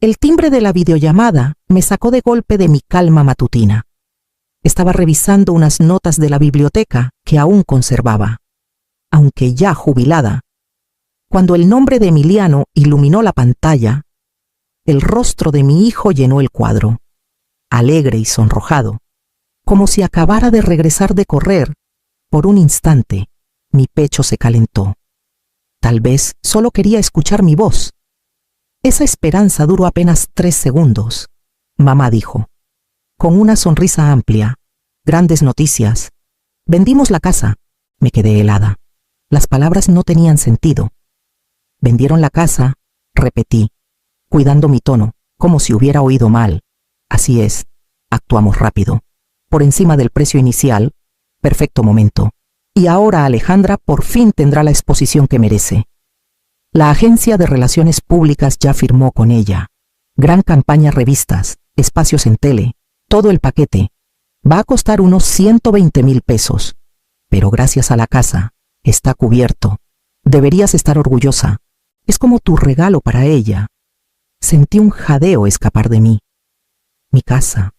El timbre de la videollamada me sacó de golpe de mi calma matutina. Estaba revisando unas notas de la biblioteca que aún conservaba, aunque ya jubilada. Cuando el nombre de Emiliano iluminó la pantalla, el rostro de mi hijo llenó el cuadro, alegre y sonrojado, como si acabara de regresar de correr. Por un instante, mi pecho se calentó. Tal vez solo quería escuchar mi voz. Esa esperanza duró apenas 3 segundos. Mamá dijo, con una sonrisa amplia: grandes noticias. Vendimos la casa. Me quedé helada. Las palabras no tenían sentido. Vendieron la casa, repetí, cuidando mi tono, como si hubiera oído mal. Así es, actuamos rápido. Por encima del precio inicial. Perfecto momento. Y ahora Alejandra por fin tendrá la exposición que merece. La agencia de relaciones públicas ya firmó con ella. Gran campaña, revistas, espacios en tele, todo el paquete. Va a costar unos 120,000 pesos. Pero gracias a la casa, está cubierto. Deberías estar orgullosa. Es como tu regalo para ella. Sentí un jadeo escapar de mí. Mi casa,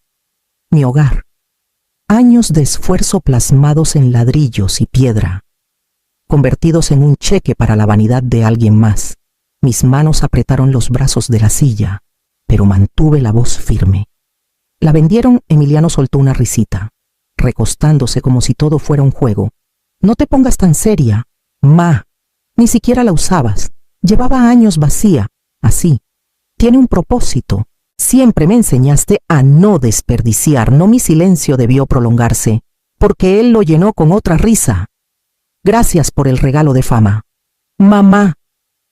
mi hogar. Años de esfuerzo plasmados en ladrillos y piedra, convertidos en un cheque para la vanidad de alguien más. Mis manos apretaron los brazos de la silla, pero mantuve la voz firme. La vendieron. Emiliano soltó una risita, recostándose como si todo fuera un juego. No te pongas tan seria, ma. Ni siquiera la usabas. Llevaba años vacía, así. Tiene un propósito. Siempre me enseñaste a no desperdiciar. No, mi silencio debió prolongarse, porque él lo llenó con otra risa. Gracias por el regalo de fama. Mamá,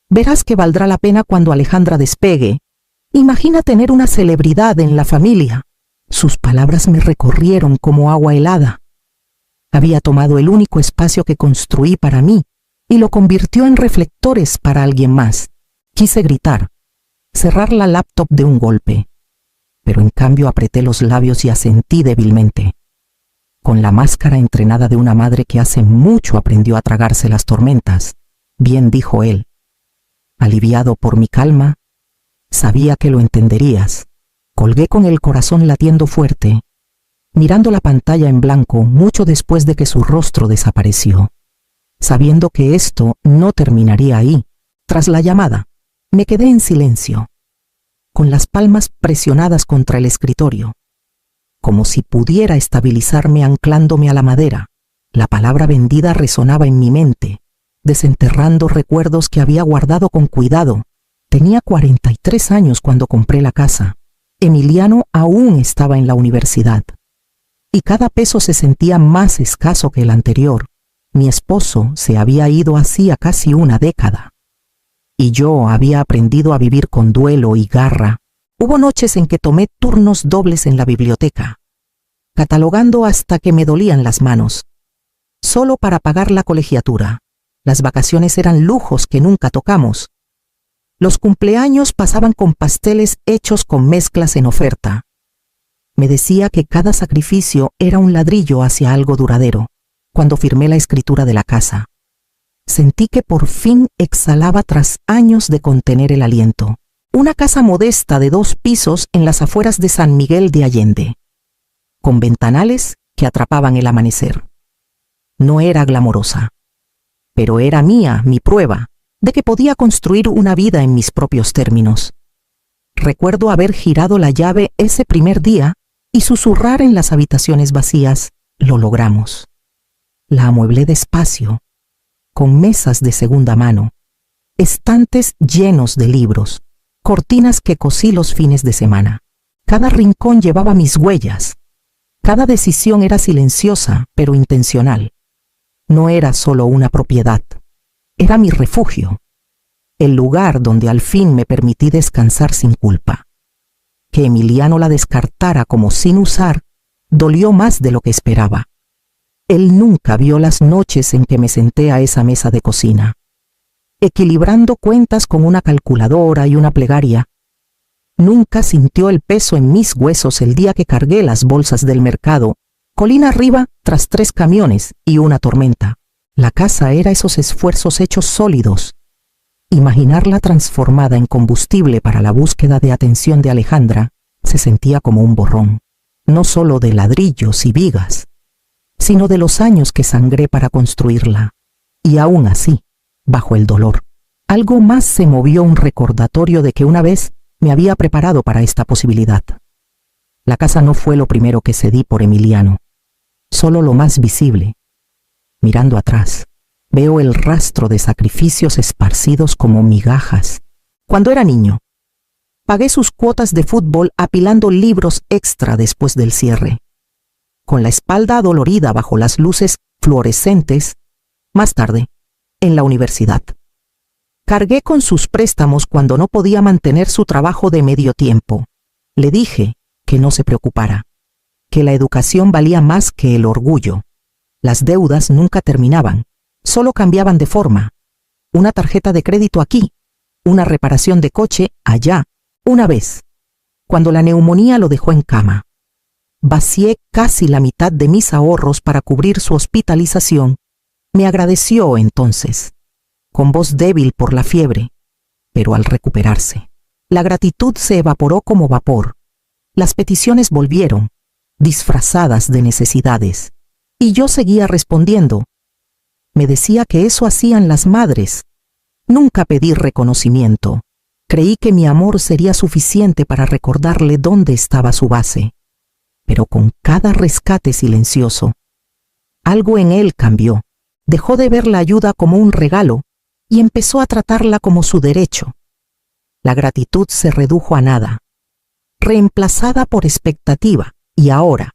verás que valdrá la pena cuando Alejandra despegue. Imagina tener una celebridad en la familia. Sus palabras me recorrieron como agua helada. Había tomado el único espacio que construí para mí y lo convirtió en reflectores para alguien más. Quise gritar, cerrar la laptop de un golpe, pero en cambio apreté los labios y asentí débilmente. Con la máscara entrenada de una madre que hace mucho aprendió a tragarse las tormentas, bien dijo él. Aliviado por mi calma, sabía que lo entenderías. Colgué con el corazón latiendo fuerte, mirando la pantalla en blanco mucho después de que su rostro desapareció. Sabiendo que esto no terminaría ahí, tras la llamada, me quedé en silencio, con las palmas presionadas contra el escritorio, como si pudiera estabilizarme anclándome a la madera. La palabra vendida resonaba en mi mente, desenterrando recuerdos que había guardado con cuidado. Tenía 43 años cuando compré la casa. Emiliano aún estaba en la universidad, y cada peso se sentía más escaso que el anterior. Mi esposo se había ido hacía casi una década, y yo había aprendido a vivir con duelo y garra. Hubo noches en que tomé turnos dobles en la biblioteca, catalogando hasta que me dolían las manos, solo para pagar la colegiatura. Las vacaciones eran lujos que nunca tocamos. Los cumpleaños pasaban con pasteles hechos con mezclas en oferta. Me decía que cada sacrificio era un ladrillo hacia algo duradero. Cuando firmé la escritura de la casa, sentí que por fin exhalaba tras años de contener el aliento. Una casa modesta de 2 pisos en las afueras de San Miguel de Allende, con ventanales que atrapaban el amanecer. No era glamorosa, pero era mía, mi prueba de que podía construir una vida en mis propios términos. Recuerdo haber girado la llave ese primer día y susurrar en las habitaciones vacías: lo logramos. La amueblé despacio, con mesas de segunda mano, estantes llenos de libros, cortinas que cosí los fines de semana. Cada rincón llevaba mis huellas. Cada decisión era silenciosa, pero intencional. No era solo una propiedad, era mi refugio, el lugar donde al fin me permití descansar sin culpa. Que Emiliano la descartara como sin usar dolió más de lo que esperaba. Él nunca vio las noches en que me senté a esa mesa de cocina, equilibrando cuentas con una calculadora y una plegaria. Nunca sintió el peso en mis huesos el día que cargué las bolsas del mercado, colina arriba, tras 3 camiones y una tormenta. La casa era esos esfuerzos hechos sólidos, Imaginarla transformada en combustible para la búsqueda de atención de Alejandra se sentía como un borrón, no solo de ladrillos y vigas, sino de los años que sangré para construirla. Y aún así, bajo el dolor, algo más se movió, un recordatorio de que una vez me había preparado para esta posibilidad. La casa no fue lo primero que cedí por Emiliano, solo lo más visible. Mirando atrás, veo el rastro de sacrificios esparcidos como migajas. Cuando era niño, pagué sus cuotas de fútbol apilando libros extra después del cierre. Con la espalda adolorida bajo las luces fluorescentes, más tarde, en la universidad. Cargué con sus préstamos cuando no podía mantener su trabajo de medio tiempo. Le dije que no se preocupara, que la educación valía más que el orgullo. Las deudas nunca terminaban, solo cambiaban de forma. Una tarjeta de crédito aquí, una reparación de coche allá, una vez, cuando la neumonía lo dejó en cama. Vacié casi la mitad de mis ahorros para cubrir su hospitalización. Me agradeció entonces, con voz débil por la fiebre, pero al recuperarse, la gratitud se evaporó como vapor. Las peticiones volvieron, disfrazadas de necesidades, y yo seguía respondiendo. Me decía que eso hacían las madres. Nunca pedí reconocimiento. Creí que mi amor sería suficiente para recordarle dónde estaba su base. Pero con cada rescate silencioso, algo en él cambió. Dejó de ver la ayuda como un regalo y empezó a tratarla como su derecho. La gratitud se redujo a nada, reemplazada por expectativa, y ahora,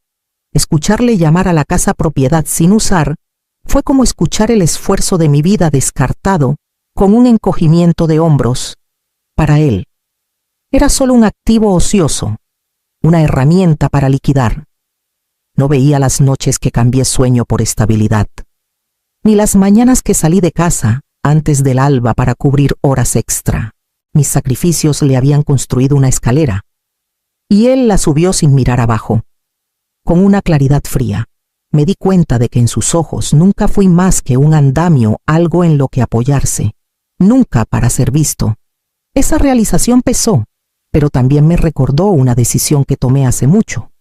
escucharle llamar a la casa propiedad sin usar fue como escuchar el esfuerzo de mi vida descartado con un encogimiento de hombros. Para él, era solo un activo ocioso, una herramienta para liquidar. No veía las noches que cambié sueño por estabilidad, ni las mañanas que salí de casa antes del alba para cubrir horas extra. Mis sacrificios le habían construido una escalera, y él la subió sin mirar abajo. Con una claridad fría, me di cuenta de que en sus ojos nunca fui más que un andamio, algo en lo que apoyarse, nunca para ser visto. Esa realización pesó, pero también me recordó una decisión que tomé hace mucho.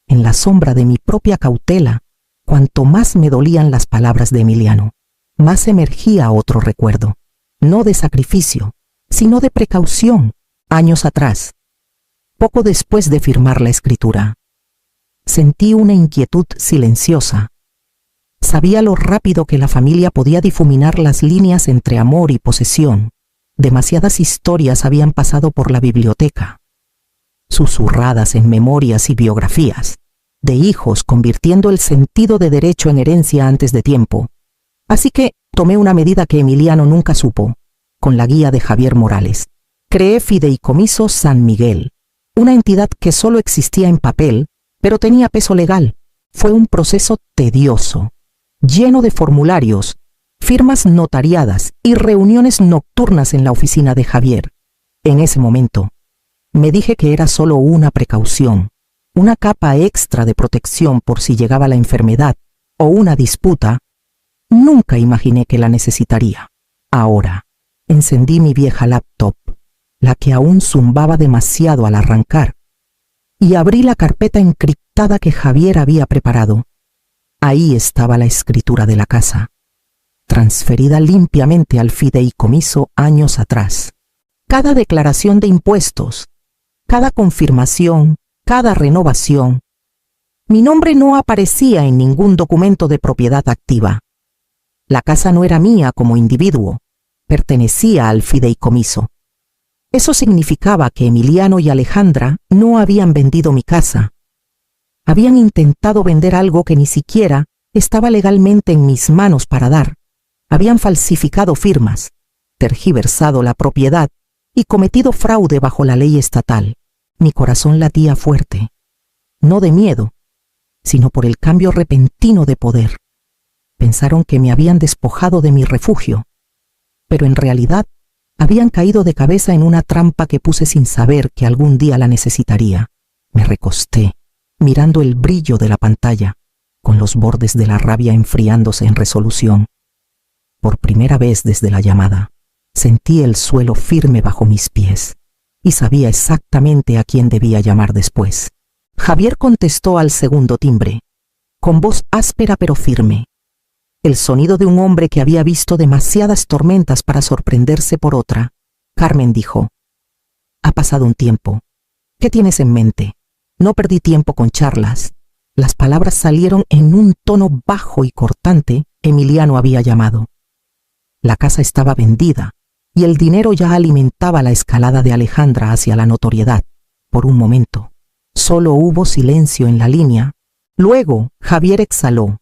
En la sombra de mi propia cautela, cuanto más me dolían las palabras de Emiliano, más emergía otro recuerdo, no de sacrificio, sino de precaución, años atrás, poco después de firmar la escritura. Sentí una inquietud silenciosa. Sabía lo rápido que la familia podía difuminar las líneas entre amor y posesión. Demasiadas historias habían pasado por la biblioteca, susurradas en memorias y biografías, de hijos convirtiendo el sentido de derecho en herencia antes de tiempo. Así que tomé una medida que Emiliano nunca supo, con la guía de Javier Morales. Creé Fideicomiso San Miguel, una entidad que solo existía en papel, pero tenía peso legal. Fue un proceso tedioso, lleno de formularios, firmas notariadas y reuniones nocturnas en la oficina de Javier. En ese momento, me dije que era solo una precaución, una capa extra de protección por si llegaba la enfermedad o una disputa. Nunca imaginé que la necesitaría. Ahora, encendí mi vieja laptop, la que aún zumbaba demasiado al arrancar, y abrí la carpeta encriptada que Javier había preparado. Ahí estaba la escritura de la casa, transferida limpiamente al fideicomiso años atrás. Cada declaración de impuestos, cada confirmación, cada renovación. Mi nombre no aparecía en ningún documento de propiedad activa. La casa no era mía como individuo, pertenecía al fideicomiso. Eso significaba que Emiliano y Alejandra no habían vendido mi casa. Habían intentado vender algo que ni siquiera estaba legalmente en mis manos para dar. Habían falsificado firmas, tergiversado la propiedad y cometido fraude bajo la ley estatal. Mi corazón latía fuerte, no de miedo, sino por el cambio repentino de poder. Pensaron que me habían despojado de mi refugio, pero en realidad habían caído de cabeza en una trampa que puse sin saber que algún día la necesitaría. Me recosté, mirando el brillo de la pantalla, con los bordes de la rabia enfriándose en resolución. Por primera vez desde la llamada, Sentí el suelo firme bajo mis pies y sabía exactamente a quién debía llamar después. Javier contestó al segundo timbre, con voz áspera pero firme. El sonido de un hombre que había visto demasiadas tormentas para sorprenderse por otra. Carmen dijo: «Ha pasado un tiempo. ¿Qué tienes en mente?» No perdí tiempo con charlas. Las palabras salieron en un tono bajo y cortante. Emiliano había llamado. La casa estaba vendida y el dinero ya alimentaba la escalada de Alejandra hacia la notoriedad. Por un momento, solo hubo silencio en la línea. Luego, Javier exhaló.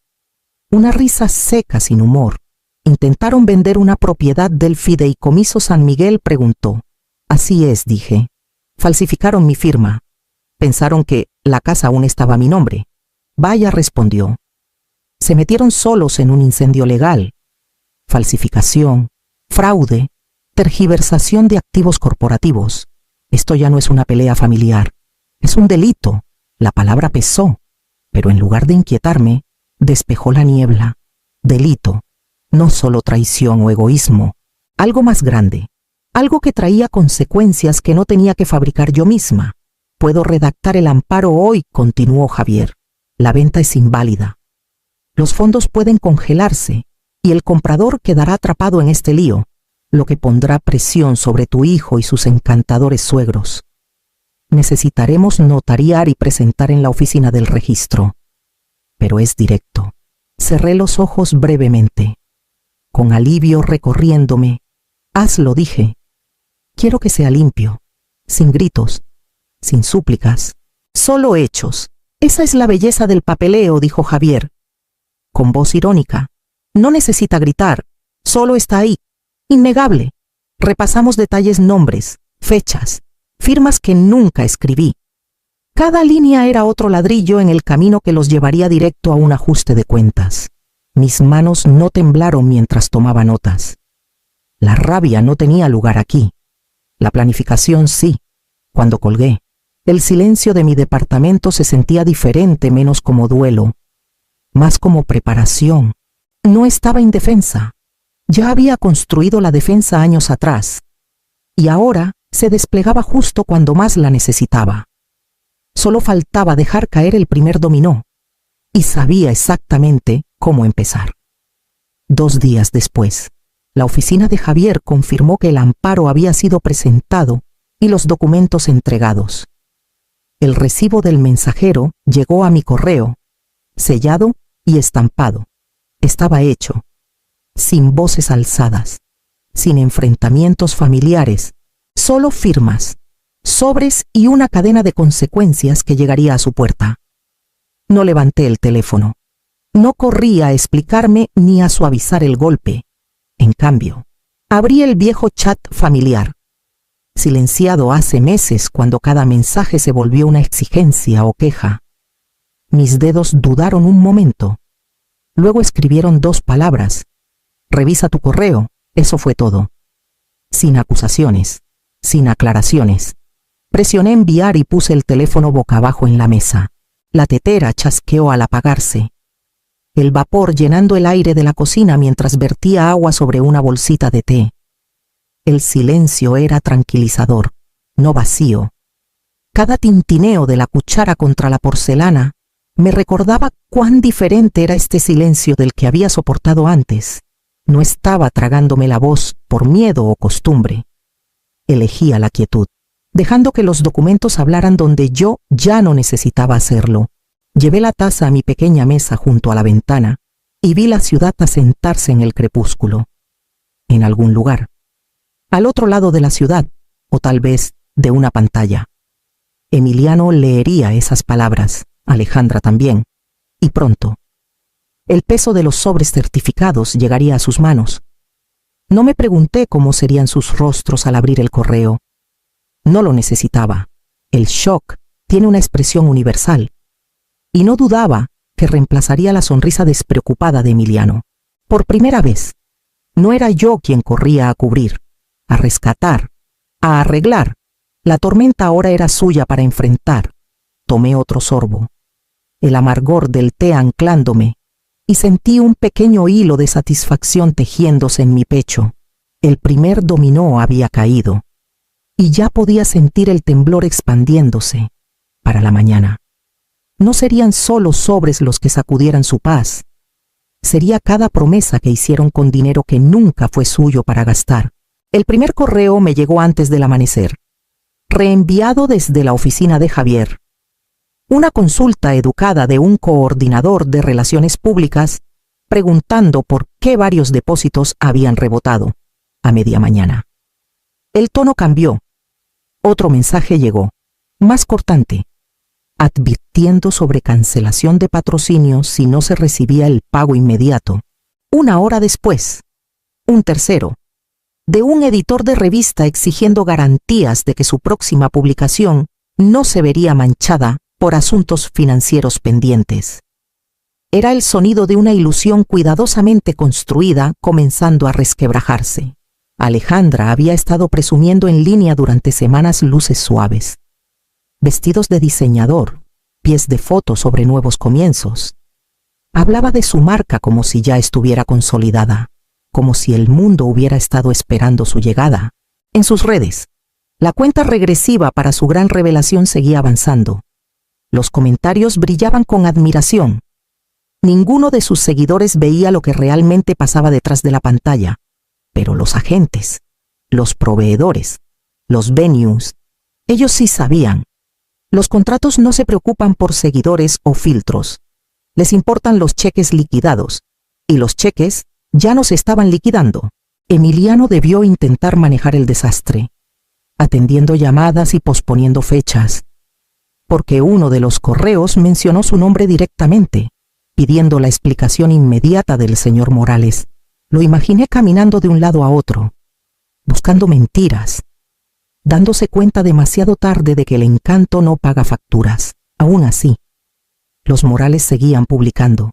Una risa seca sin humor. «¿Intentaron vender una propiedad del Fideicomiso San Miguel?», preguntó. «Así es», dije. «Falsificaron mi firma. Pensaron que la casa aún estaba a mi nombre». «Vaya», respondió. «Se metieron solos en un incendio legal. Falsificación, fraude, tergiversación de activos corporativos. Esto ya no es una pelea familiar. Es un delito». La palabra pesó, pero en lugar de inquietarme, despejó la niebla. Delito, no solo traición o egoísmo, algo más grande, algo que traía consecuencias que no tenía que fabricar yo misma. «Puedo redactar el amparo hoy», continuó Javier. «La venta es inválida. Los fondos pueden congelarse y el comprador quedará atrapado en este lío, lo que pondrá presión sobre tu hijo y sus encantadores suegros. Necesitaremos notariar y presentar en la oficina del registro. Pero es directo». Cerré los ojos brevemente, con alivio recorriéndome. «Hazlo», dije. «Quiero que sea limpio, sin gritos, sin súplicas, solo hechos». «Esa es la belleza del papeleo», dijo Javier, con voz irónica. «No necesita gritar, solo está ahí, innegable. Repasamos detalles, nombres, fechas, firmas que nunca escribí. Cada línea era otro ladrillo en el camino que los llevaría directo a un ajuste de cuentas. Mis manos no temblaron mientras tomaba notas. La rabia no tenía lugar aquí. La planificación sí. Cuando colgué, el silencio de mi departamento se sentía diferente, menos como duelo, más como preparación. No estaba indefensa. Ya había construido la defensa años atrás, y ahora se desplegaba justo cuando más la necesitaba. Solo faltaba dejar caer el primer dominó, y sabía exactamente cómo empezar. 2 días después, la oficina de Javier confirmó que el amparo había sido presentado y los documentos entregados. El recibo del mensajero llegó a mi correo, sellado y estampado. Estaba hecho, sin voces alzadas, sin enfrentamientos familiares, solo firmas, sobres y una cadena de consecuencias que llegaría a su puerta. No levanté el teléfono. No corrí a explicarme ni a suavizar el golpe. En cambio, abrí el viejo chat familiar, silenciado hace meses cuando cada mensaje se volvió una exigencia o queja. Mis dedos dudaron un momento. Luego escribieron 2 palabras. «Revisa tu correo». Eso fue todo. Sin acusaciones, sin aclaraciones. Presioné enviar y puse el teléfono boca abajo en la mesa. La tetera chasqueó al apagarse, el vapor llenando el aire de la cocina mientras vertía agua sobre una bolsita de té. El silencio era tranquilizador, no vacío. Cada tintineo de la cuchara contra la porcelana me recordaba cuán diferente era este silencio del que había soportado antes. No estaba tragándome la voz por miedo o costumbre. Elegía la quietud, dejando que los documentos hablaran donde yo ya no necesitaba hacerlo. Llevé la taza a mi pequeña mesa junto a la ventana y vi la ciudad asentarse en el crepúsculo. En algún lugar, al otro lado de la ciudad, o tal vez de una pantalla. Emiliano leería esas palabras, Alejandra también, y pronto. El peso de los sobres certificados llegaría a sus manos. No me pregunté cómo serían sus rostros al abrir el correo. No lo necesitaba. El shock tiene una expresión universal. Y no dudaba que reemplazaría la sonrisa despreocupada de Emiliano. Por primera vez, no era yo quien corría a cubrir, a rescatar, a arreglar. La tormenta ahora era suya para enfrentar. Tomé otro sorbo, el amargor del té anclándome, y sentí un pequeño hilo de satisfacción tejiéndose en mi pecho. El primer dominó había caído, y ya podía sentir el temblor expandiéndose. Para la mañana, no serían solo sobres los que sacudieran su paz. Sería cada promesa que hicieron con dinero que nunca fue suyo para gastar. El primer correo me llegó antes del amanecer, reenviado desde la oficina de Javier. Una consulta educada de un coordinador de relaciones públicas preguntando por qué varios depósitos habían rebotado a media mañana. El tono cambió. Otro mensaje llegó, más cortante, advirtiendo sobre cancelación de patrocinio si no se recibía el pago inmediato. Una hora después, un tercero, de un editor de revista exigiendo garantías de que su próxima publicación no se vería manchada por asuntos financieros pendientes. Era el sonido de una ilusión cuidadosamente construida comenzando a resquebrajarse. Alejandra había estado presumiendo en línea durante semanas luces suaves, vestidos de diseñador, pies de foto sobre nuevos comienzos. Hablaba de su marca como si ya estuviera consolidada, como si el mundo hubiera estado esperando su llegada. En sus redes, la cuenta regresiva para su gran revelación seguía avanzando. Los comentarios brillaban con admiración. Ninguno de sus seguidores veía lo que realmente pasaba detrás de la pantalla, pero los agentes, los proveedores, los venues, ellos sí sabían. Los contratos no se preocupan por seguidores o filtros. Les importan los cheques liquidados, y los cheques ya no se estaban liquidando. Emiliano debió intentar manejar el desastre, atendiendo llamadas y posponiendo fechas, porque uno de los correos mencionó su nombre directamente, pidiendo la explicación inmediata del señor Morales. Lo imaginé caminando de un lado a otro, buscando mentiras, dándose cuenta demasiado tarde de que el encanto no paga facturas. Aún así, los Morales seguían publicando.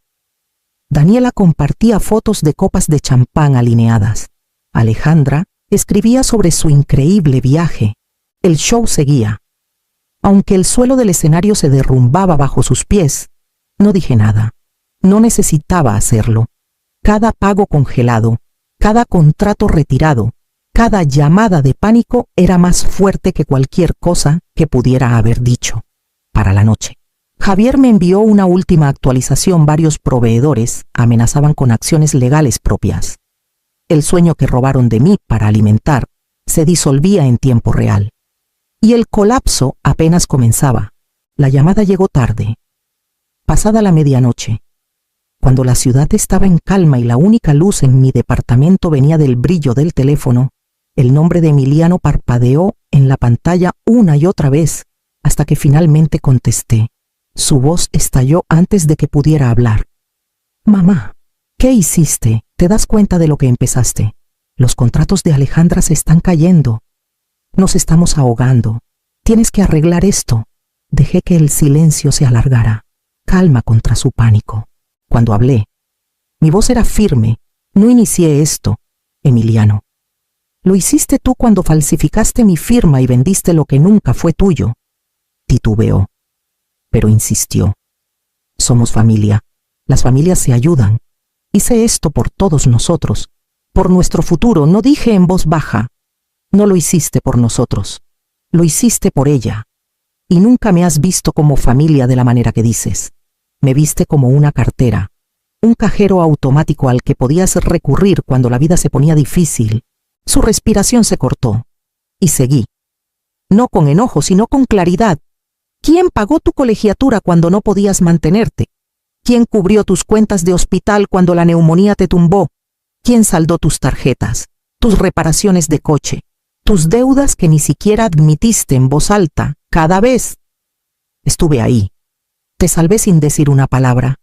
Daniela compartía fotos de copas de champán alineadas. Alejandra escribía sobre su increíble viaje. El show seguía. Aunque el suelo del escenario se derrumbaba bajo sus pies, no dije nada. No necesitaba hacerlo. Cada pago congelado, cada contrato retirado, cada llamada de pánico era más fuerte que cualquier cosa que pudiera haber dicho. Para la noche, Javier me envió una última actualización. Varios proveedores amenazaban con acciones legales propias. El sueño que robaron de mí para alimentar se disolvía en tiempo real. Y el colapso apenas comenzaba. La llamada llegó tarde, pasada la medianoche, cuando la ciudad estaba en calma y la única luz en mi departamento venía del brillo del teléfono. El nombre de Emiliano parpadeó en la pantalla una y otra vez, hasta que finalmente contesté. Su voz estalló antes de que pudiera hablar. Mamá, ¿qué hiciste? ¿Te das cuenta de lo que empezaste? Los contratos de Alejandra se están cayendo. Nos estamos ahogando. Tienes que arreglar esto. Dejé que el silencio se alargara. Calma contra su pánico. Cuando hablé, mi voz era firme. No inicié esto, Emiliano. Lo hiciste tú cuando falsificaste mi firma y vendiste lo que nunca fue tuyo. Titubeó, pero insistió. Somos familia. Las familias se ayudan. Hice esto por todos nosotros, por nuestro futuro. No dije en voz baja. No lo hiciste por nosotros. Lo hiciste por ella. Y nunca me has visto como familia de la manera que dices. Me viste como una cartera, un cajero automático al que podías recurrir cuando la vida se ponía difícil. Su respiración se cortó, y seguí. No con enojo, sino con claridad. ¿Quién pagó tu colegiatura cuando no podías mantenerte? ¿Quién cubrió tus cuentas de hospital cuando la neumonía te tumbó? ¿Quién saldó tus tarjetas, tus reparaciones de coche, tus deudas que ni siquiera admitiste en voz alta cada vez? Estuve ahí. Te salvé sin decir una palabra.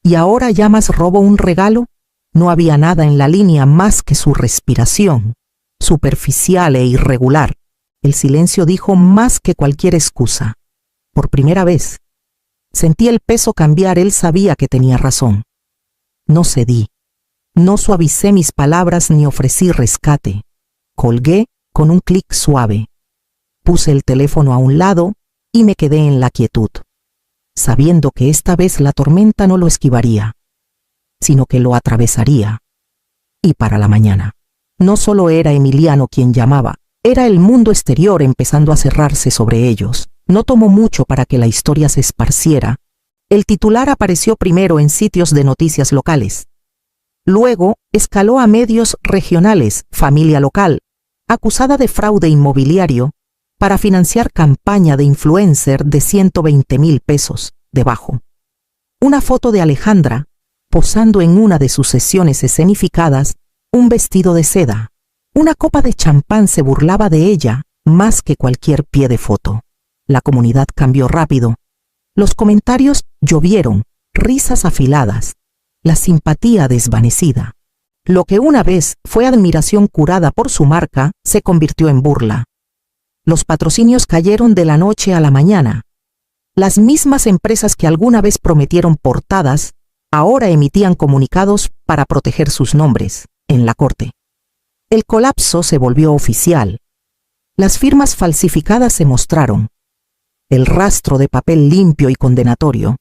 ¿Y ahora llamas robo un regalo? No había nada en la línea más que su respiración, superficial e irregular. El silencio dijo más que cualquier excusa. Por primera vez, sentí el peso cambiar. Él sabía que tenía razón. No cedí. No suavicé mis palabras ni ofrecí rescate. Colgué con un clic suave. Puse el teléfono a un lado y me quedé en la quietud, sabiendo que esta vez la tormenta no lo esquivaría, sino que lo atravesaría. Y para la mañana, No solo era Emiliano quien llamaba, era el mundo exterior empezando a cerrarse sobre ellos. No tomó mucho para que la historia se esparciera. El titular apareció primero en sitios de noticias locales. Luego escaló a medios regionales, Familia Local, acusada de fraude inmobiliario para financiar campaña de influencer de 120,000 pesos, debajo. Una foto de Alejandra, posando en una de sus sesiones escenificadas, un vestido de seda. Una copa de champán se burlaba de ella más que cualquier pie de foto. La comunidad cambió rápido. Los comentarios llovieron, risas afiladas, la simpatía desvanecida. Lo que una vez fue admiración curada por su marca se convirtió en burla. Los patrocinios cayeron de la noche a la mañana. Las mismas empresas que alguna vez prometieron portadas, ahora emitían comunicados para proteger sus nombres en la corte. El colapso se volvió oficial. Las firmas falsificadas se mostraron. El rastro de papel limpio y condenatorio.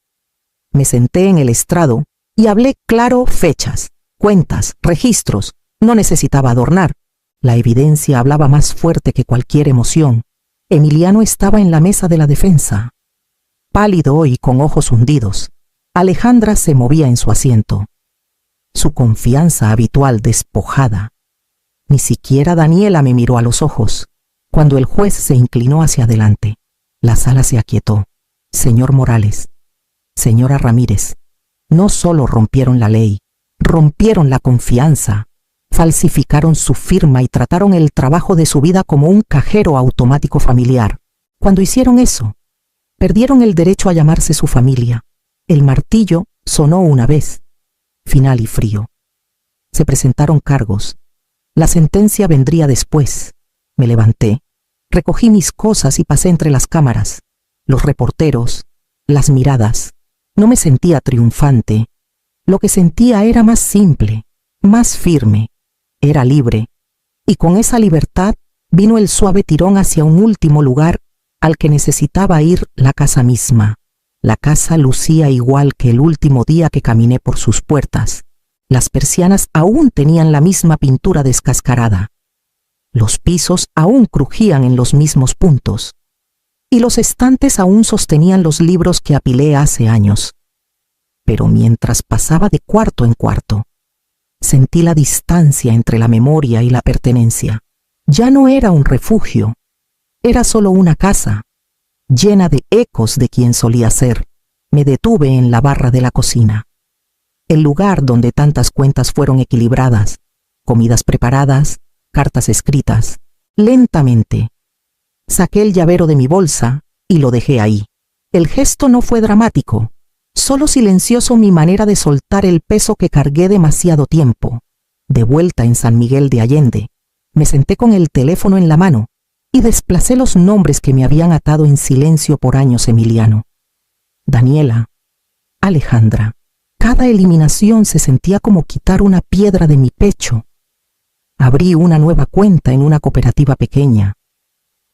Me senté en el estrado y hablé claro fechas, cuentas, registros. No necesitaba adornar. La evidencia hablaba más fuerte que cualquier emoción. Emiliano estaba en la mesa de la defensa. Pálido y con ojos hundidos. Alejandra se movía en su asiento. Su confianza habitual despojada. Ni siquiera Daniela me miró a los ojos. Cuando el juez se inclinó hacia adelante, la sala se aquietó. Señor Morales, señora Ramírez, no solo rompieron la ley, rompieron la confianza, falsificaron su firma y trataron el trabajo de su vida como un cajero automático familiar. Cuando hicieron eso, perdieron el derecho a llamarse su familia. El martillo sonó una vez, final y frío. Se presentaron cargos. La sentencia vendría después. Me levanté, recogí mis cosas y pasé entre las cámaras, los reporteros, las miradas. No me sentía triunfante. Lo que sentía era más simple, más firme. Era libre. Y con esa libertad vino el suave tirón hacia un último lugar al que necesitaba ir, la casa misma. La casa lucía igual que el último día que caminé por sus puertas. Las persianas aún tenían la misma pintura descascarada. Los pisos aún crujían en los mismos puntos. Y los estantes aún sostenían los libros que apilé hace años. Pero mientras pasaba de cuarto en cuarto, sentí la distancia entre la memoria y la pertenencia. Ya no era un refugio, era solo una casa, llena de ecos de quien solía ser. Me detuve en la barra de la cocina. El lugar donde tantas cuentas fueron equilibradas, comidas preparadas, cartas escritas. Lentamente, saqué el llavero de mi bolsa y lo dejé ahí. El gesto no fue dramático, solo silencioso, mi manera de soltar el peso que cargué demasiado tiempo. De vuelta en San Miguel de Allende, me senté con el teléfono en la mano y desplacé los nombres que me habían atado en silencio por años. Emiliano, Daniela, Alejandra. Cada eliminación se sentía como quitar una piedra de mi pecho. Abrí una nueva cuenta en una cooperativa pequeña,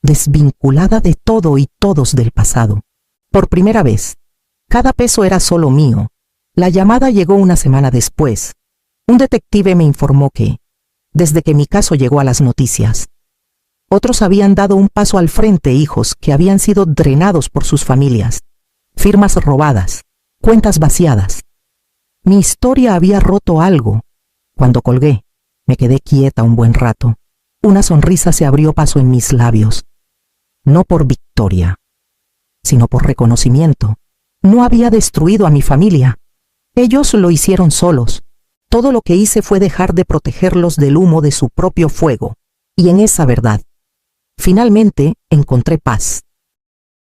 desvinculada de todo y todos del pasado. Por primera vez, cada peso era solo mío. La llamada llegó una semana después. Un detective me informó que, desde que mi caso llegó a las noticias, otros habían dado un paso al frente, hijos que habían sido drenados por sus familias, firmas robadas, cuentas vaciadas. Mi historia había roto algo. Cuando colgué, me quedé quieta un buen rato. Una sonrisa se abrió paso en mis labios. No por victoria, sino por reconocimiento. No había destruido a mi familia. Ellos lo hicieron solos. Todo lo que hice fue dejar de protegerlos del humo de su propio fuego. Y en esa verdad, finalmente encontré paz.